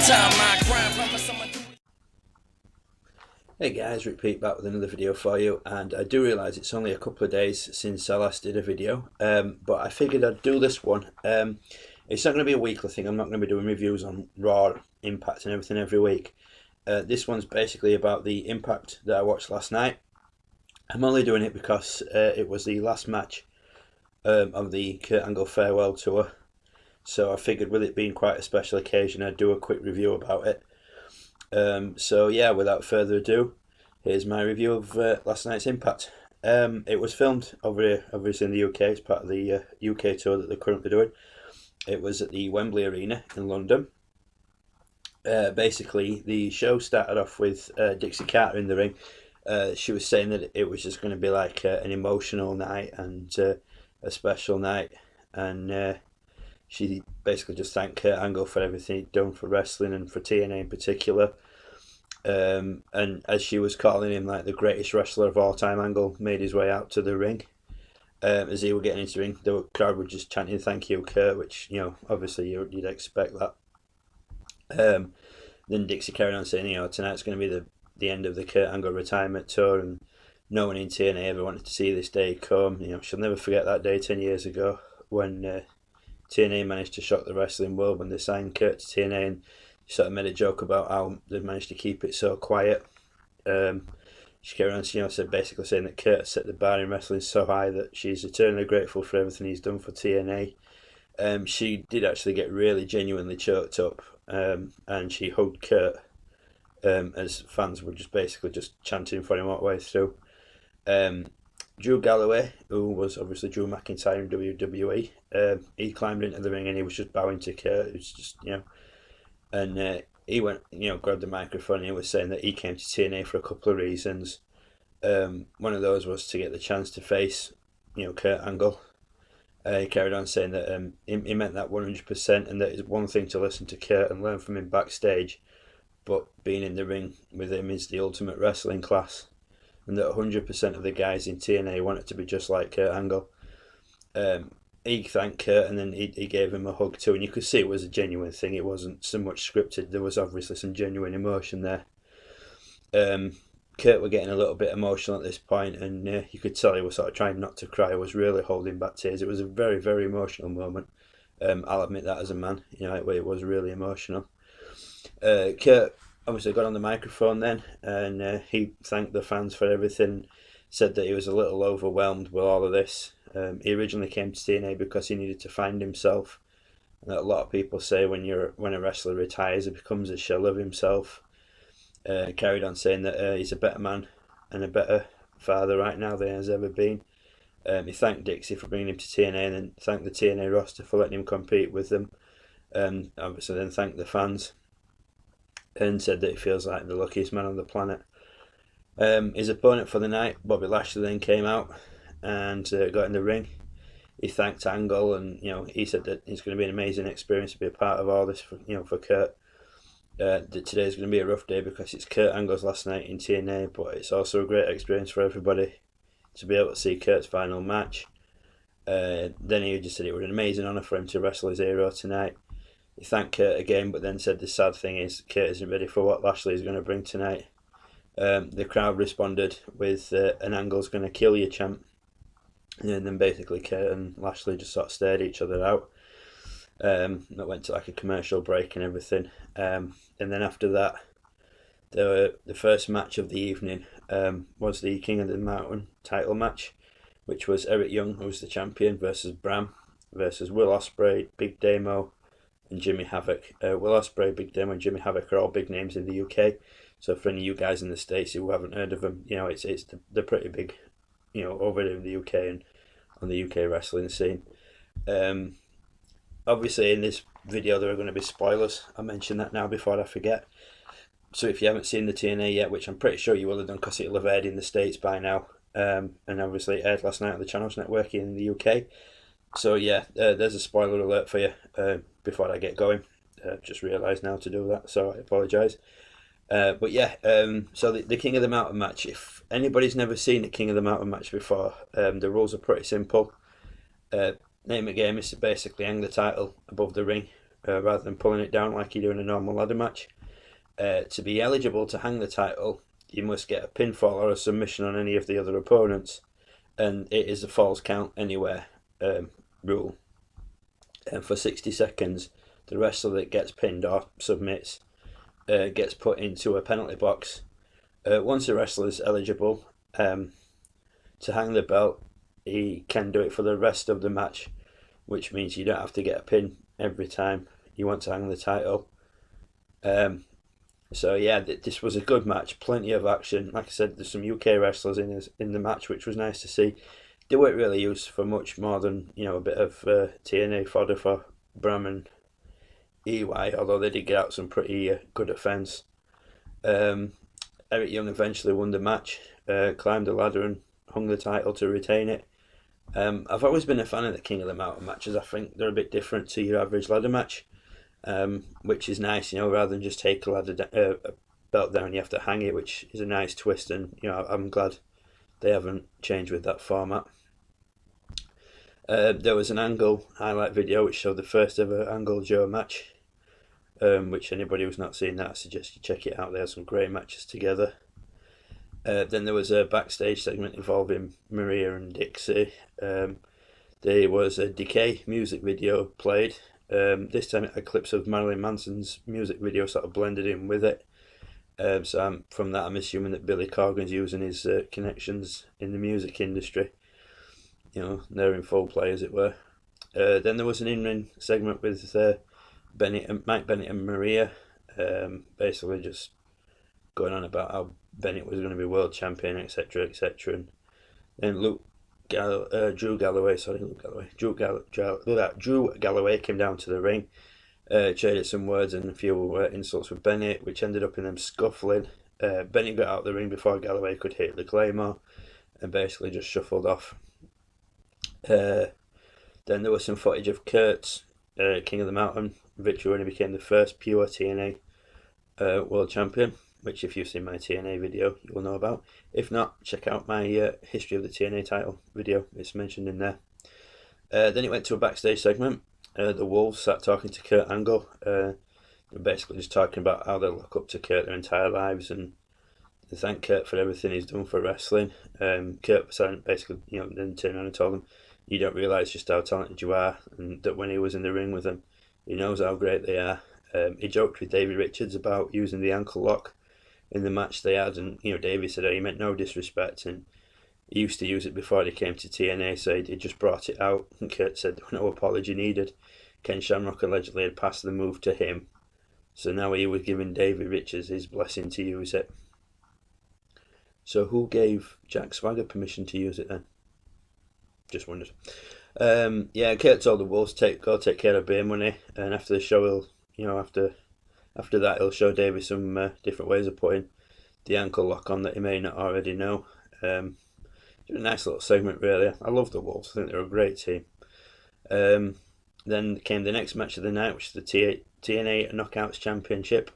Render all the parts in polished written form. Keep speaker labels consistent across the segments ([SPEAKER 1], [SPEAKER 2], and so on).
[SPEAKER 1] time I grind, promise I'ma do it.
[SPEAKER 2] Hey guys, Rick Pete back with another video for you, and I do realise it's only a couple of days since I last did a video, but I figured I'd do this one. It's not going to be a weekly thing. I'm not going to be doing reviews on Raw, Impact and everything every week. This one's basically about the Impact that I watched last night. I'm only doing it because it was the last match of the Kurt Angle Farewell Tour, so I figured with it being quite a special occasion I'd do a quick review about it. So yeah, without further ado, here's my review of last night's Impact. It was filmed over here, obviously in the UK, as part of the UK tour that they're currently doing. It was at the Wembley Arena in London. Basically, the show started off with Dixie Carter in the ring. She was saying that it was just going to be like an emotional night and a special night, and she basically just thanked Kurt Angle for everything he'd done for wrestling and for TNA in particular. And as she was calling him like the greatest wrestler of all time, Angle made his way out to the ring. As he were getting into the ring, the crowd were just chanting "Thank you, Kurt," which, you know, obviously you'd expect that. Then Dixie carried on saying, you know, tonight's going to be the end of the Kurt Angle retirement tour, and no one in TNA ever wanted to see this day come. You know, she'll never forget that day 10 years ago when TNA managed to shock the wrestling world when they signed Kurt to TNA, and sort of made a joke about how they managed to keep it so quiet. She carried on, you know, said basically saying that Kurt set the bar in wrestling so high that she's eternally grateful for everything he's done for TNA. She did actually get really genuinely choked up, and she hugged Kurt as fans were just basically just chanting for him all the way through. Drew Galloway, who was obviously Drew McIntyre in WWE, he climbed into the ring and he was just bowing to Kurt. It was just, you know, and he went, you know, grabbed the microphone and he was saying that he came to TNA for a couple of reasons. One of those was to get the chance to face, you know, Kurt Angle. He carried on saying that he meant that 100%, and that it's one thing to listen to Kurt and learn from him backstage, but being in the ring with him is the ultimate wrestling class, and that 100% of the guys in TNA wanted to be just like Kurt Angle. He thanked Kurt and then he gave him a hug too, and you could see it was a genuine thing. It wasn't so much scripted. There was obviously some genuine emotion there. Kurt were getting a little bit emotional at this point, and you could tell he was sort of trying not to cry. He was really holding back tears. It was a very, very emotional moment. I'll admit that as a man, you know, it was really emotional. Kurt obviously got on the microphone then, and he thanked the fans for everything, said that he was a little overwhelmed with all of this. He originally came to TNA because he needed to find himself, and that a lot of people say when a wrestler retires, he becomes a shell of himself. Carried on saying that he's a better man and a better father right now than he has ever been. He thanked Dixie for bringing him to TNA, and then thanked the TNA roster for letting him compete with them. Obviously then thanked the fans, and said that he feels like the luckiest man on the planet. His opponent for the night, Bobby Lashley, then came out and got in the ring. He thanked Angle, and, you know, he said that it's going to be an amazing experience to be a part of all this for, you know, for Kurt. That today's going to be a rough day because it's Kurt Angle's last night in TNA, but it's also a great experience for everybody to be able to see Kurt's final match. Then he just said it was an amazing honour for him to wrestle his hero tonight. He thanked Kurt again, but then said the sad thing is Kurt isn't ready for what Lashley is going to bring tonight. The crowd responded with an Angle's going to kill you chant, and then basically Kurt and Lashley just sort of stared each other out. That went to like a commercial break and everything, and then after that, the first match of the evening was the King of the Mountain title match, which was Eric Young, who was the champion, versus Bram, versus Will Ospreay, Big Damo, and Jimmy Havoc. Will Ospreay, Big Damo, and Jimmy Havoc are all big names in the UK. So for any of you guys in the States who haven't heard of them, you know, they're pretty big, you know, over in the UK and on the UK wrestling scene. Obviously in this video there are going to be spoilers. I'll mention that now before I forget. So if you haven't seen the TNA yet, which I'm pretty sure you will have done because it'll have aired in the States by now, and obviously it aired last night on the Channels Network in the UK. So yeah, there's a spoiler alert for you before I get going. Just realised now to do that, so I apologise. But yeah, so the King of the Mountain match, if anybody's never seen the King of the Mountain match before, the rules are pretty simple. Name of the game is to basically hang the title above the ring rather than pulling it down like you do in a normal ladder match. To be eligible to hang the title, you must get a pinfall or a submission on any of the other opponents, and it is a falls count anywhere rule. And for 60 seconds, the wrestler that gets pinned or submits gets put into a penalty box. Once a wrestler is eligible to hang the belt, he can do it for the rest of the match, which means you don't have to get a pin every time you want to hang the title. So yeah, this was a good match, plenty of action. Like I said, there's some UK wrestlers in the match, which was nice to see. They weren't really used for much more than a bit of TNA fodder for Bram and EY, although they did get out some pretty good offence. Eric Young eventually won the match, climbed the ladder and hung the title to retain it. I've always been a fan of the King of the Mountain matches. I think they're a bit different to your average ladder match, which is nice, rather than just take a belt down, you have to hang it, which is a nice twist, and I'm glad they haven't changed with that format. There was an Angle highlight video which showed the first ever Angle Joe match, which anybody who's not seen that, I suggest you check it out. They had some great matches together. Then there was a backstage segment involving Maria and Dixie. There was a Decay music video played. This time it had clips of Marilyn Manson's music video sort of blended in with it. So from that, I'm assuming that Billy Corgan's using his connections in the music industry. They're in full play, as it were. Then there was an in-ring segment with Mike Bennett and Maria, basically just going on about how Bennett was going to be world champion, etc., etc. And then Drew Galloway came down to the ring, traded some words and a few insults with Bennett, which ended up in them scuffling. Bennett got out of the ring before Galloway could hit the Claymore, and basically just shuffled off. Then there was some footage of Kurt's King of the Mountain victory when he became the first pure TNA world champion, which if you've seen my TNA video you will know about. If not, check out my history of the TNA title video, it's mentioned in there. Then it went to a backstage segment. The Wolves sat talking to Kurt Angle, basically just talking about how they look up to Kurt their entire lives, and they thank Kurt for everything he's done for wrestling. Kurt basically, then turned around and told them, "You don't realise just how talented you are," and that when he was in the ring with them, he knows how great they are. He joked with Davey Richards about using the ankle lock in the match they had, and Davey said he meant no disrespect, and he used to use it before he came to TNA, so he just brought it out, and Kurt said no apology needed. Ken Shamrock allegedly had passed the move to him, so now he was giving Davey Richards his blessing to use it. So who gave Jack Swagger permission to use it then? Just wondered. Kurt told the Wolves go take care of beer money, and after the show after that he'll show Davey some different ways of putting the ankle lock on that he may not already know. A nice little segment, really. I love the Wolves. I think they're a great team. Then came the next match of the night, which is the TNA Knockouts Championship,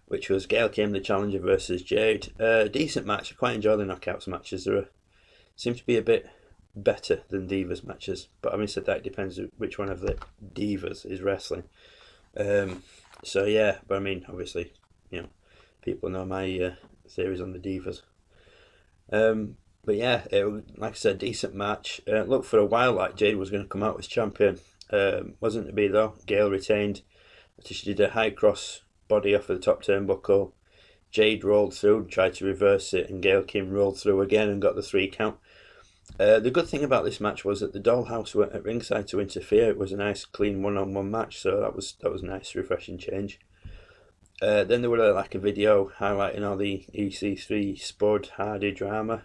[SPEAKER 2] which was Gail Kim, the challenger, versus Jade. Decent match. I quite enjoy the Knockouts matches. They seem to be a bit better than Divas matches, but having said that, it depends which one of the Divas is wrestling. So yeah, but I mean, obviously, people know my theories on the Divas. But yeah, it was, like I said, decent match. Looked for a while like Jade was going to come out as champion. Wasn't to be though. Gail retained. She did a high cross body off of the top turnbuckle. Jade rolled through, tried to reverse it, and Gail Kim rolled through again and got the 3 count. The good thing about this match was that the Dollhouse weren't at ringside to interfere. It was a nice, clean one-on-one match, so that was a nice, refreshing change. Then there were like a video highlighting all the EC3 Spud Hardy drama.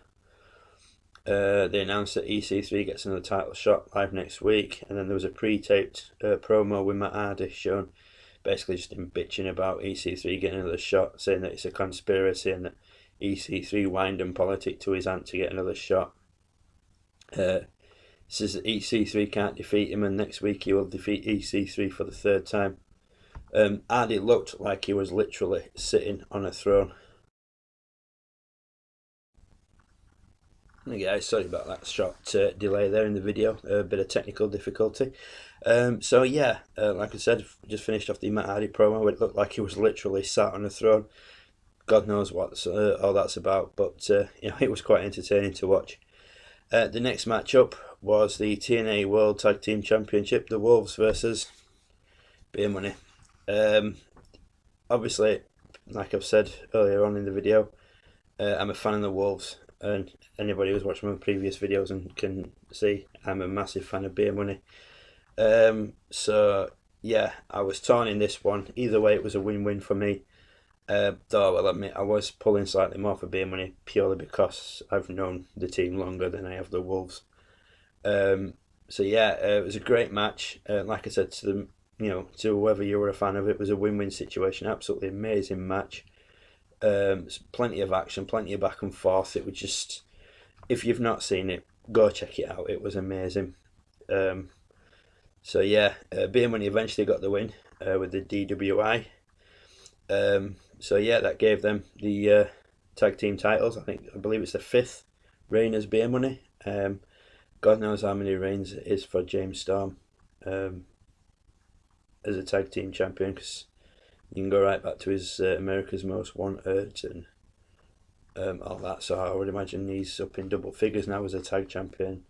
[SPEAKER 2] They announced that EC3 gets another title shot live next week, and then there was a pre-taped promo with Matt Hardy shown, basically just him bitching about EC3 getting another shot, saying that it's a conspiracy and that EC3 whined and politic to his aunt to get another shot. Says that EC3 can't defeat him, and next week he will defeat EC3 for the 3rd time. Hardy looked like he was literally sitting on a throne. Yeah, sorry about that short delay there in the video, a bit of technical difficulty. So yeah, like I said, just finished off the Matt Hardy promo. It looked like he was literally sat on a throne. God knows what all that's about, but it was quite entertaining to watch. The next matchup was the TNA World Tag Team Championship, the Wolves versus Beer Money. Um, Obviously, like I've said earlier on in the video, I'm a fan of the Wolves, and anybody who's watched my previous videos and can see I'm a massive fan of Beer Money. So yeah, I was torn in this one. Either way, it was a win-win for me. Though I'll admit I was pulling slightly more for Beer Money purely because I've known the team longer than I have the Wolves. So yeah, it was a great match. Like I said to them, to whoever you were a fan of, it was a win-win situation. Absolutely amazing match. Plenty of action, plenty of back and forth. It was just, if you've not seen it, go check it out. It was amazing. Um, so yeah, Beer Money eventually got the win with the DWI. So yeah, that gave them the tag team titles. I believe it's the fifth reign as Beer Money. God knows how many reigns it is for James Storm um, as a tag team champion, because you can go right back to his America's Most Wanted and all that. So I would imagine he's up in double figures now as a tag champion.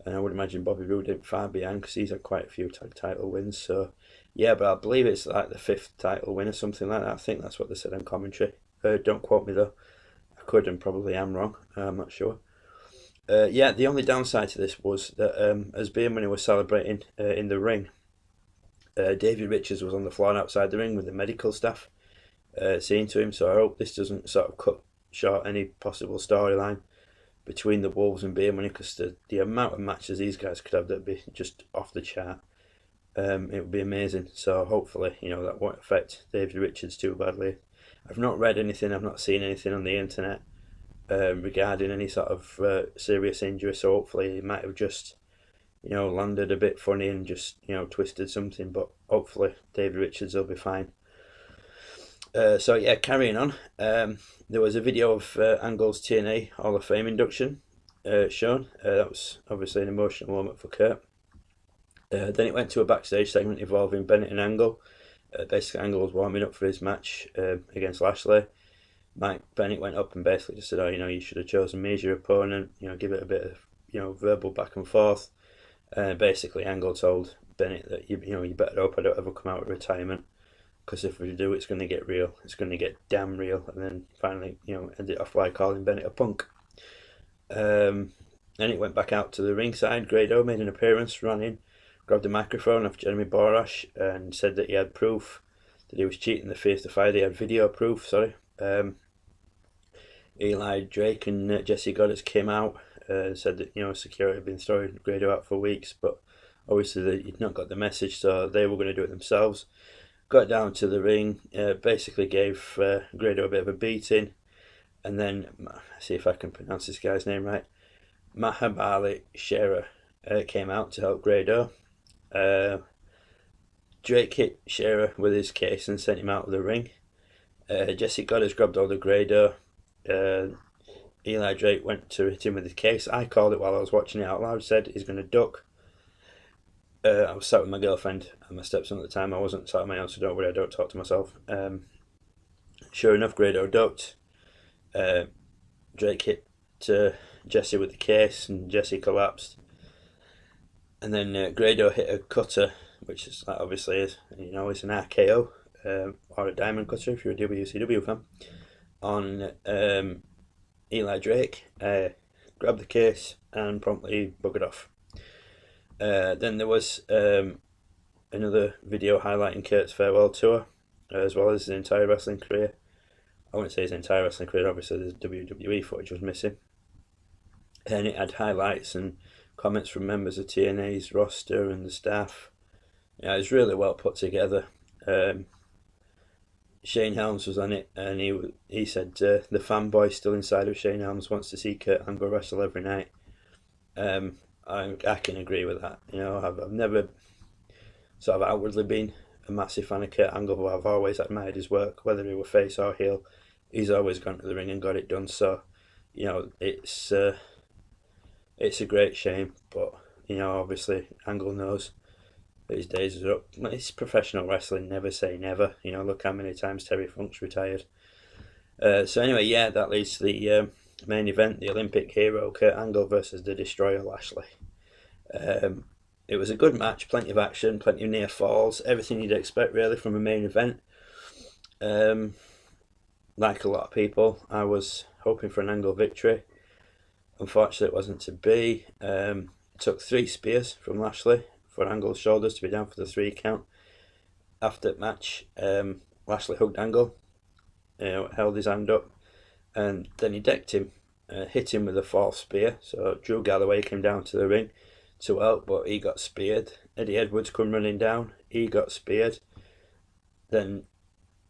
[SPEAKER 2] And I would imagine Bobby Roode ain't far behind because he's had quite a few tag title wins. So yeah, but I believe it's like the fifth title win or something like that. I think that's what they said on commentary. Don't quote me though. I could and probably am wrong. I'm not sure. Yeah, the only downside to this was that as Beer Money was celebrating in the ring, David Richards was on the floor outside the ring with the medical staff seeing to him. So I hope this doesn't sort of cut short any possible storyline between the Wolves and Beer Money, because the amount of matches these guys could have that'd be just off the chart. It would be amazing. So hopefully, that won't affect David Richards too badly. I've not read anything, I've not seen anything on the internet regarding any sort of serious injury. So hopefully, he might have just landed a bit funny and just twisted something. But hopefully, David Richards will be fine. So yeah, carrying on. There was a video of Angle's TNA Hall of Fame induction shown. That was obviously an emotional moment for Kurt. Then it went to a backstage segment involving Bennett and Angle. Basically, Angle was warming up for his match against Lashley. Mike Bennett went up and basically just said, "Oh, you should have chosen me as your opponent. Give it a bit of verbal back and forth." Basically, Angle told Bennett that you better hope I don't ever come out of retirement, because if we do, it's going to get real. It's going to get damn real. And then finally, ended off by calling Bennett a punk. Then it went back out to the ringside. Grado made an appearance, ran in, grabbed the microphone off Jeremy Borash and said that he had proof that he was cheating the Face to Fire. He had video proof, sorry. Eli Drake and Jesse Goddard came out and said that security had been throwing Grado out for weeks, but obviously they'd not got the message, so they were going to do it themselves. Got down to the ring, basically gave Grado a bit of a beating, and then, see if I can pronounce this guy's name right, Mahabali Shera came out to help Grado. Drake hit Shera with his case and sent him out of the ring. Jesse Goddard grabbed hold of Grado. Eli Drake went to hit him with his case. I called it while I was watching it out loud, said he's going to duck. I was sat with my girlfriend and my stepson at the time. I wasn't sat on my own, so don't worry, I don't talk to myself. Sure enough, Grado ducked. Drake hit Jesse with the case and Jesse collapsed. And then Grado hit a cutter, which is obviously is it's an RKO or a diamond cutter if you're a WCW fan, on Eli Drake. Grabbed the case and promptly buggered off. Then there was another video highlighting Kurt's farewell tour, as well as his entire wrestling career. I wouldn't say his entire wrestling career, obviously the WWE footage was missing. And it had highlights and comments from members of TNA's roster and the staff. Yeah, it was really well put together. Shane Helms was on it, and he said the fanboy still inside of Shane Helms wants to see Kurt Angle wrestle every night. I can agree with that. I've never sort of outwardly been a massive fan of Kurt Angle, but I've always admired his work, whether he were face or heel. He's always gone to the ring and got it done. So, it's it's a great shame, but you know, obviously Angle knows that his days are up. It's professional wrestling, never say never. You know, look how many times Terry Funk's retired. So anyway, yeah, that leads to the main event, the Olympic hero Kurt Angle versus the Destroyer Lashley. It was a good match, plenty of action, plenty of near falls, everything you'd expect really from a main event. Like a lot of people, I was hoping for an Angle victory. Unfortunately, it wasn't to be. Took 3 spears from Lashley for Angle's shoulders to be down for the 3 count. After the match, Lashley hugged Angle, held his hand up, and then he decked him, hit him with a 4th spear. So Drew Galloway came down to the ring to help, but he got speared. Eddie Edwards come running down, he got speared. Then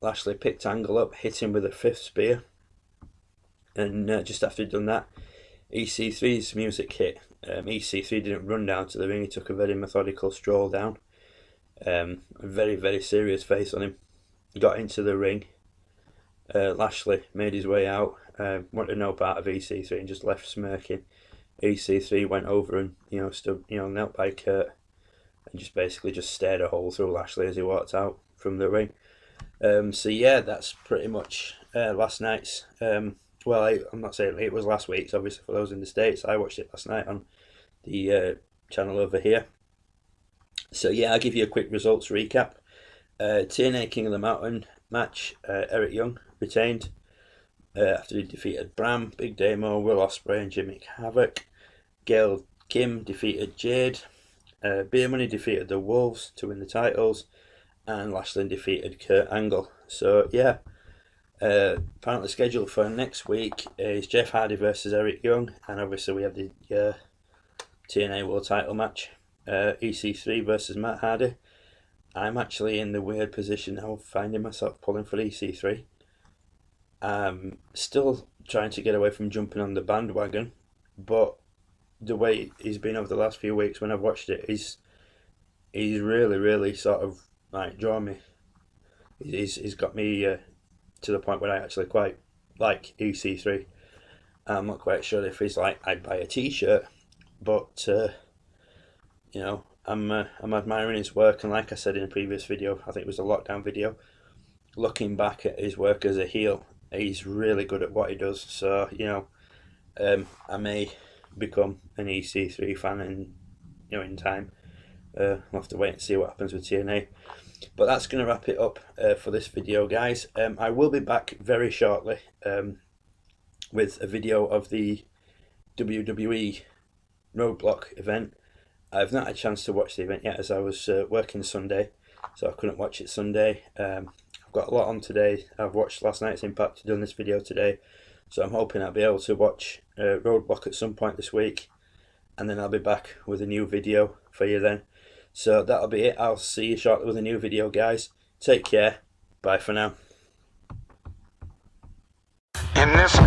[SPEAKER 2] Lashley picked Angle up, hit him with a 5th spear, and just after he'd done that, EC3's music hit. EC3 didn't run down to the ring, he took a very methodical stroll down. A very, very serious face on him. He got into the ring. Lashley made his way out, wanted no part of EC3 and just left smirking. EC3 went over and stood, knelt by Kurt and just basically just stared a hole through Lashley as he walked out from the ring. So yeah, that's pretty much last night's. Well, I'm not saying it was last week's, obviously, for those in the States. I watched it last night on the channel over here. So yeah, I'll give you a quick results recap. TNA King of the Mountain match, Eric Young retained after he defeated Bram, Big Damo, Will Ospreay and Jimmy Havoc. Gail Kim defeated Jade. Beer Money defeated the Wolves to win the titles. And Lashley defeated Kurt Angle. So yeah, apparently scheduled for next week is Jeff Hardy versus Eric Young, and obviously we have the TNA World Title match, EC3 versus Matt Hardy. I'm actually in the weird position now of finding myself pulling for EC3. I'm still trying to get away from jumping on the bandwagon, but the way he's been over the last few weeks when I've watched it, he's really sort of like drawn me. He's got me to the point where I actually quite like EC3. I'm not quite sure if he's like I'd buy a t-shirt, but I'm admiring his work, and like I said in a previous video, I think it was a lockdown video, looking back at his work as a heel, he's really good at what he does. So I may become an EC3 fan in time. I'll have to wait and see what happens with TNA. But that's going to wrap it up for this video, guys. I will be back very shortly with a video of the WWE Roadblock event. I've not had a chance to watch the event yet as I was working Sunday, so I couldn't watch it Sunday. I've got a lot on today. I've watched last night's Impact, done this video today, so I'm hoping I'll be able to watch Roadblock at some point this week, and then I'll be back with a new video for you then. So that'll be it. I'll see you shortly with a new video, guys. Take care. Bye for now.
[SPEAKER 3] In this